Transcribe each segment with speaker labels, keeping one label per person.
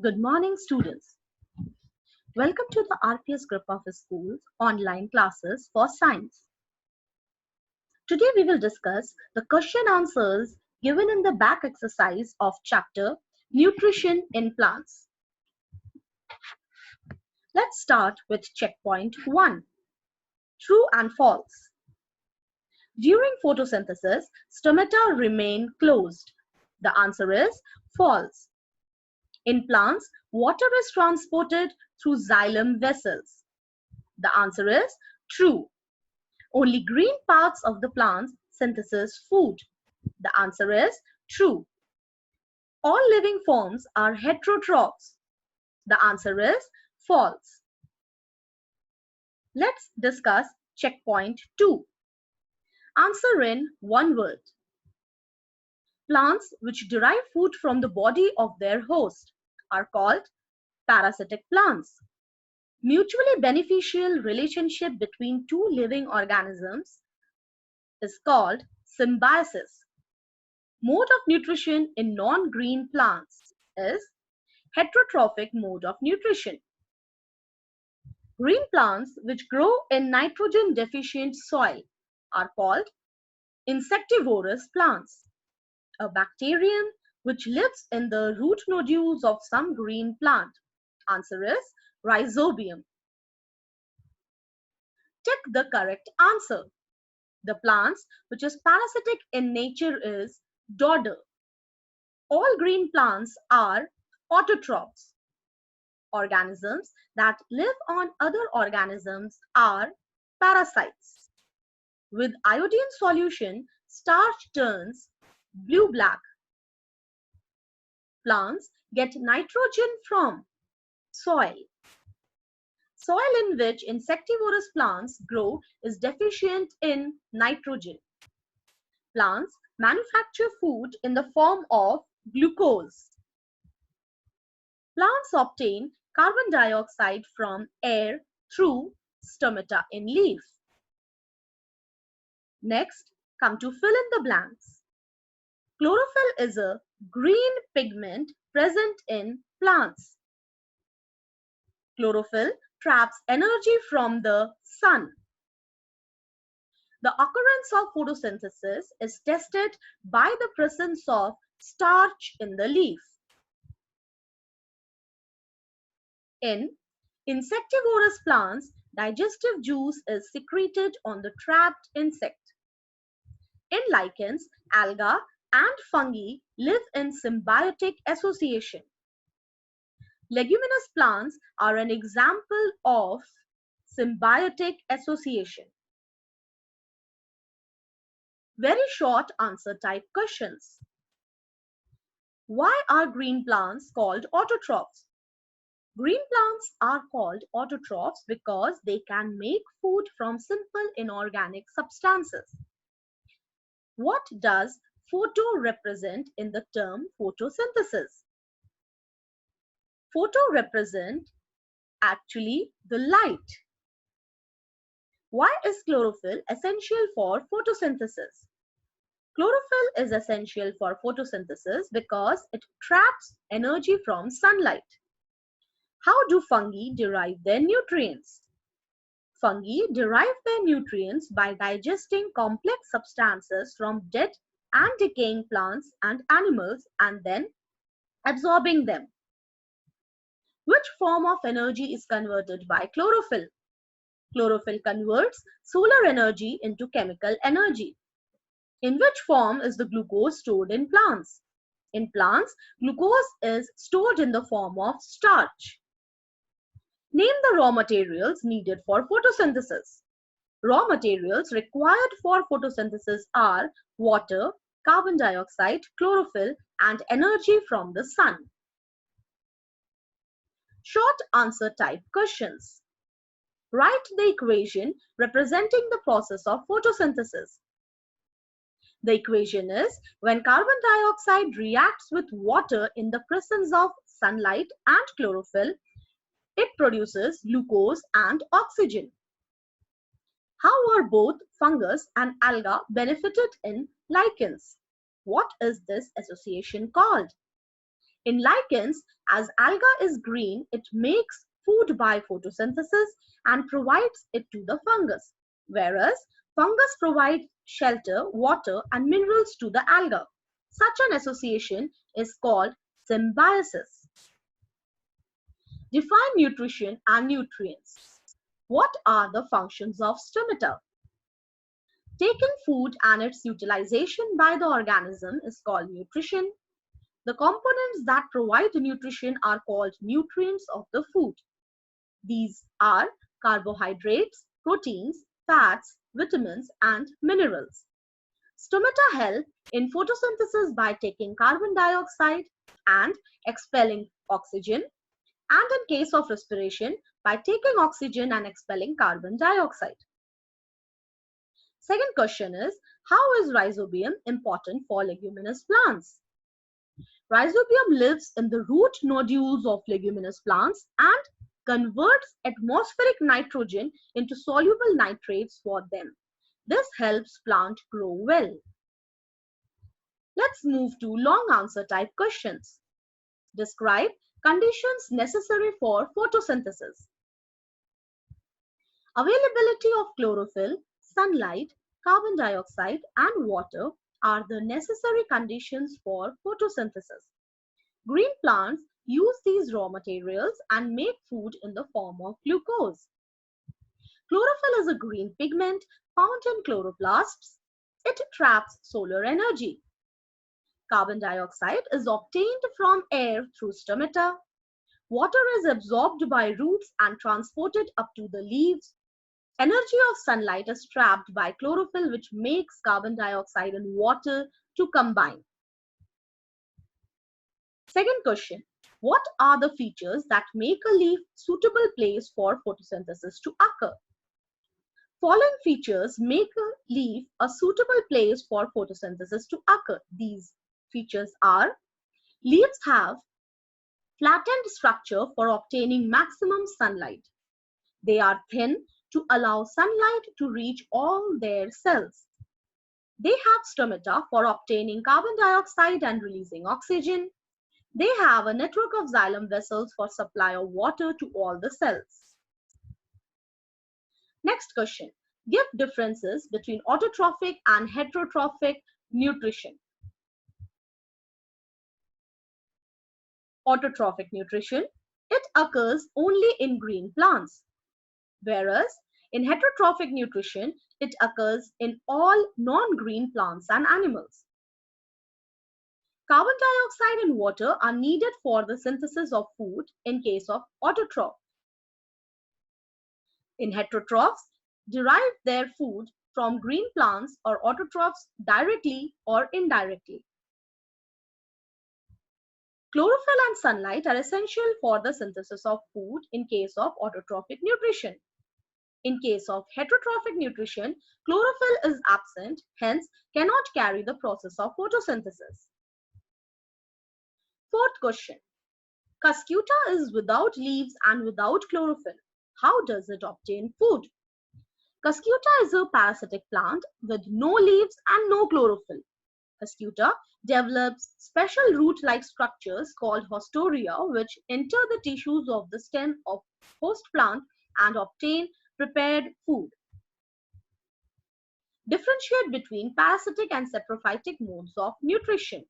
Speaker 1: Good morning, students. Welcome to the RPS group of schools online classes for science. Today we will discuss the question answers given in the back exercise of chapter Nutrition in Plants. Let's start with checkpoint 1. True and false. During photosynthesis, stomata remain closed. The answer is false. In plants, water is transported through xylem vessels. The answer is true. Only green parts of the plant synthesize food. The answer is true. All living forms are heterotrophs. The answer is false. Let's discuss checkpoint 2. Answer in one word. Plants which derive food from the body of their host are called parasitic plants. Mutually beneficial relationship between two living organisms is called symbiosis. Mode of nutrition in non-green plants is heterotrophic mode of nutrition. Green plants which grow in nitrogen deficient soil are called insectivorous plants. A bacterium which lives in the root nodules of some green plant. Answer is rhizobium. Tick the correct answer. The plants which is parasitic in nature is dodder. All green plants are autotrophs. Organisms that live on other organisms are parasites. With iodine solution, starch turns blue-black. Plants get nitrogen from soil. Soil in which insectivorous plants grow is deficient in nitrogen. Plants manufacture food in the form of glucose. Plants obtain carbon dioxide from air through stomata in leaf. Next, come to fill in the blanks. Chlorophyll is a green pigment present in plants. Chlorophyll traps energy from the sun. The occurrence of photosynthesis is tested by the presence of starch in the leaf. In insectivorous plants, digestive juice is secreted on the trapped insect. In lichens, algae and fungi live in symbiotic association. Leguminous plants are an example of symbiotic association. Very short answer type questions. Why are green plants called autotrophs? Green plants are called autotrophs because they can make food from simple inorganic substances. What does photo represent in the term photosynthesis? Photo represent actually the light. Why is chlorophyll essential for photosynthesis? Chlorophyll is essential for photosynthesis because it traps energy from sunlight. How do fungi derive their nutrients? Fungi derive their nutrients by digesting complex substances from dead and decaying plants and animals and then absorbing them. Which form of energy is converted by chlorophyll? Chlorophyll converts solar energy into chemical energy. In which form is the glucose stored in plants? In plants, glucose is stored in the form of starch. Name the raw materials needed for photosynthesis. Raw materials required for photosynthesis are water, carbon dioxide, chlorophyll, and energy from the sun. Short answer type questions. Write the equation representing the process of photosynthesis. The equation is when carbon dioxide reacts with water in the presence of sunlight and chlorophyll, it produces glucose and oxygen. How are both fungus and alga benefited in lichens? What is this association called? In lichens, as alga is green, it makes food by photosynthesis and provides it to the fungus, whereas fungus provides shelter, water, and minerals to the alga. Such an association is called symbiosis. Define nutrition and nutrients. What are the functions of stomata? Taking food and its utilization by the organism is called nutrition. The components that provide nutrition are called nutrients of the food. These are carbohydrates, proteins, fats, vitamins, and minerals. Stomata help in photosynthesis by taking carbon dioxide and expelling oxygen, and in case of respiration, by taking oxygen and expelling carbon dioxide. Second question is, how is rhizobium important for leguminous plants? Rhizobium lives in the root nodules of leguminous plants and converts atmospheric nitrogen into soluble nitrates for them. This helps plant grow well. Let's move to long answer type questions. Describe conditions necessary for photosynthesis. Availability of chlorophyll, sunlight, carbon dioxide, and water are the necessary conditions for photosynthesis. Green plants use these raw materials and make food in the form of glucose. Chlorophyll is a green pigment found in chloroplasts. It traps solar energy. Carbon dioxide is obtained from air through stomata. Water is absorbed by roots and transported up to the leaves. Energy of sunlight is trapped by chlorophyll, which makes carbon dioxide and water to combine. Second question, what are the features that make a leaf suitable place for photosynthesis to occur? Following features make a leaf a suitable place for photosynthesis to occur. These features are: leaves have flattened structure for obtaining maximum sunlight. They are thin to allow sunlight to reach all their cells. They have stomata for obtaining carbon dioxide and releasing oxygen. They have a network of xylem vessels for supply of water to all the cells. Next question. Give differences between autotrophic and heterotrophic nutrition. Autotrophic nutrition, it occurs only in green plants, whereas in heterotrophic nutrition, it occurs in all non-green plants and animals. Carbon dioxide and water are needed for the synthesis of food in case of autotroph. In heterotrophs, derive their food from green plants or autotrophs directly or indirectly. Chlorophyll and sunlight are essential for the synthesis of food in case of autotrophic nutrition. In case of heterotrophic nutrition, chlorophyll is absent, hence cannot carry the process of photosynthesis. Fourth question. Cuscuta is without leaves and without chlorophyll. How does it obtain food? Cuscuta is a parasitic plant with no leaves and no chlorophyll. Cuscuta develops special root-like structures called haustoria, which enter the tissues of the stem of host plant and obtain prepared food. Differentiate between parasitic and saprophytic modes of nutrition.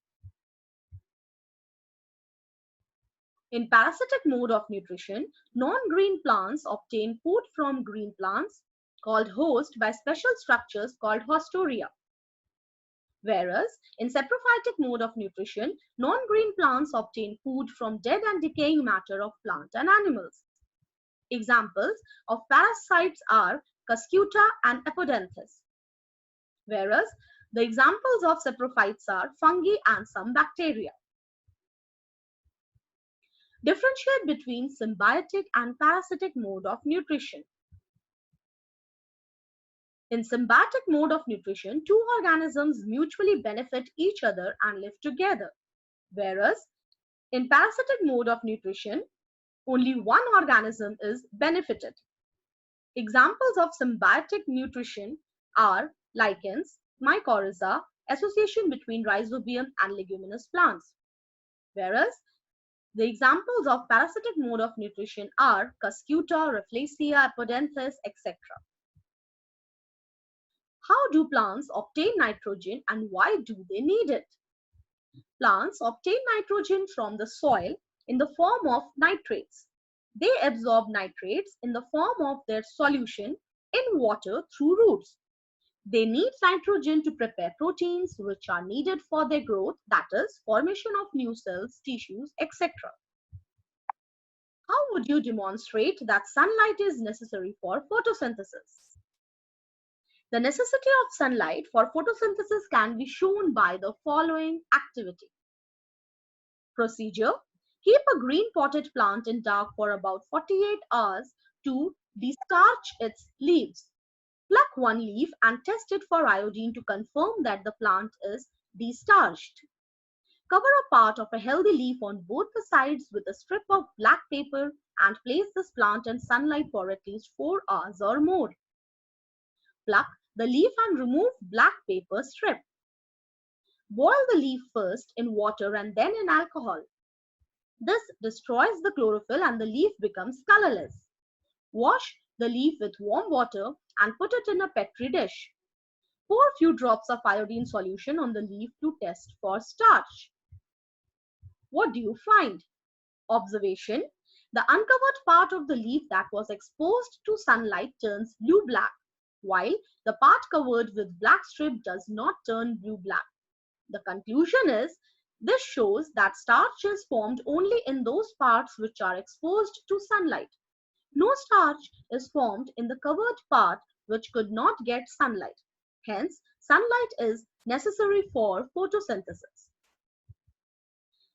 Speaker 1: In parasitic mode of nutrition, non-green plants obtain food from green plants called host by special structures called haustoria. Whereas in saprophytic mode of nutrition, non-green plants obtain food from dead and decaying matter of plant and animals. Examples of parasites are Cuscuta and Apodanthus. Whereas the examples of saprophytes are fungi and some bacteria. Differentiate between symbiotic and parasitic mode of nutrition. In symbiotic mode of nutrition, two organisms mutually benefit each other and live together. Whereas in parasitic mode of nutrition, only one organism is benefited. Examples of symbiotic nutrition are lichens, mycorrhiza, association between rhizobium and leguminous plants. Whereas The examples of parasitic mode of nutrition are Cuscuta, Rafflesia, Apodenthis, etc. How do plants obtain nitrogen and why do they need it? Plants obtain nitrogen from the soil in the form of nitrates. They absorb nitrates in the form of their solution in water through roots. They need nitrogen to prepare proteins which are needed for their growth, that is, formation of new cells, tissues, etc. How would you demonstrate that sunlight is necessary for photosynthesis? The necessity of sunlight for photosynthesis can be shown by the following activity. Procedure: keep a green potted plant in dark for about 48 hours to destarch its leaves. Pluck one leaf and test it for iodine to confirm that the plant is destarched. Cover a part of a healthy leaf on both the sides with a strip of black paper and place this plant in sunlight for at least 4 hours or more. Pluck the leaf and remove black paper strip. Boil the leaf first in water and then in alcohol. This destroys the chlorophyll and the leaf becomes colorless. Wash the leaf with warm water and put it in a petri dish. Pour a few drops of iodine solution on the leaf to test for starch. What do you find? Observation: the uncovered part of the leaf that was exposed to sunlight turns blue-black, while the part covered with black strip does not turn blue-black. The conclusion is, this shows that starch is formed only in those parts which are exposed to sunlight. No starch is formed in the covered part which could not get sunlight. Hence, sunlight is necessary for photosynthesis.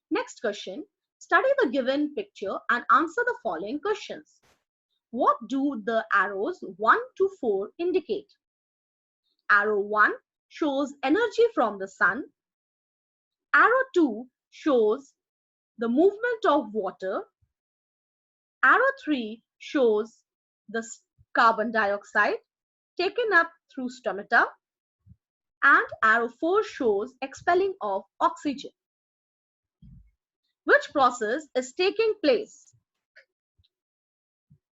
Speaker 1: Next question. Study the given picture and answer the following questions. What do the arrows 1 to 4 indicate? Arrow 1 shows energy from the sun. Arrow 2 shows the movement of water. Arrow 3 shows the carbon dioxide taken up through stomata. And arrow 4 shows expelling of oxygen. Which process is taking place?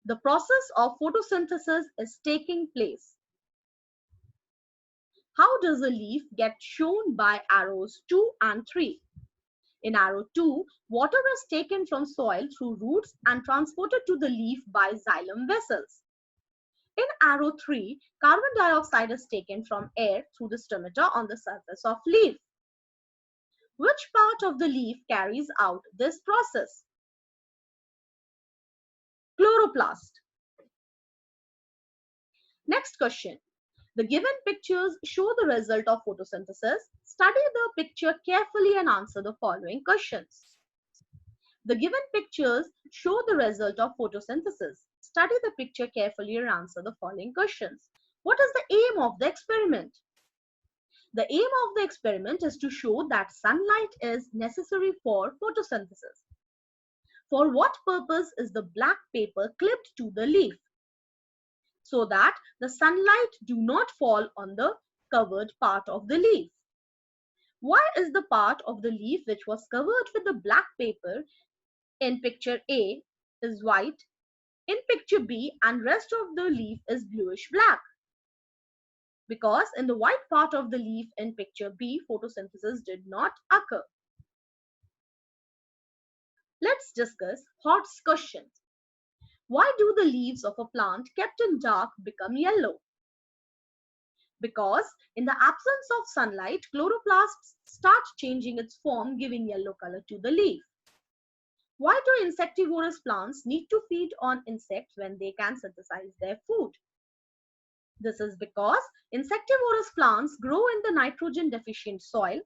Speaker 1: The process of photosynthesis is taking place. How does a leaf get shown by arrows 2 and 3? In arrow 2, water is taken from soil through roots and transported to the leaf by xylem vessels. In arrow 3, carbon dioxide is taken from air through the stomata on the surface of leaf. Which part of the leaf carries out this process? Chloroplast. Next question. The given pictures show the result of photosynthesis. Study the picture carefully and answer the following questions. The given pictures show the result of photosynthesis. Study the picture carefully and answer the following questions. What is the aim of the experiment? The aim of the experiment is to show that sunlight is necessary for photosynthesis. For what purpose is the black paper clipped to the leaf? So that the sunlight do not fall on the covered part of the leaf. Why is the part of the leaf which was covered with the black paper in picture A is white, in picture B and rest of the leaf is bluish black? Because in the white part of the leaf in picture B, photosynthesis did not occur. Let's discuss hot questions. Why do the leaves of a plant kept in dark become yellow? Because in the absence of sunlight, chloroplasts start changing its form, giving yellow color to the leaf. Why do insectivorous plants need to feed on insects when they can synthesize their food? This is because insectivorous plants grow in the nitrogen deficient soil.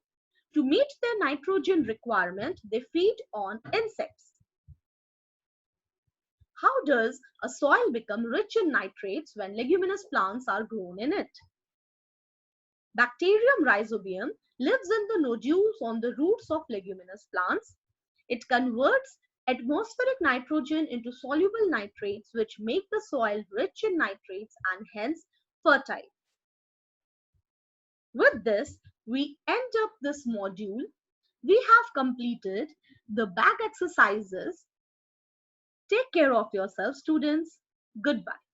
Speaker 1: To meet their nitrogen requirement, they feed on insects. How does a soil become rich in nitrates when leguminous plants are grown in it? Bacterium rhizobium lives in the nodules on the roots of leguminous plants. It converts atmospheric nitrogen into soluble nitrates which make the soil rich in nitrates and hence fertile. With this, we end up this module. We have completed the back exercises. Take care of yourself, students. Goodbye.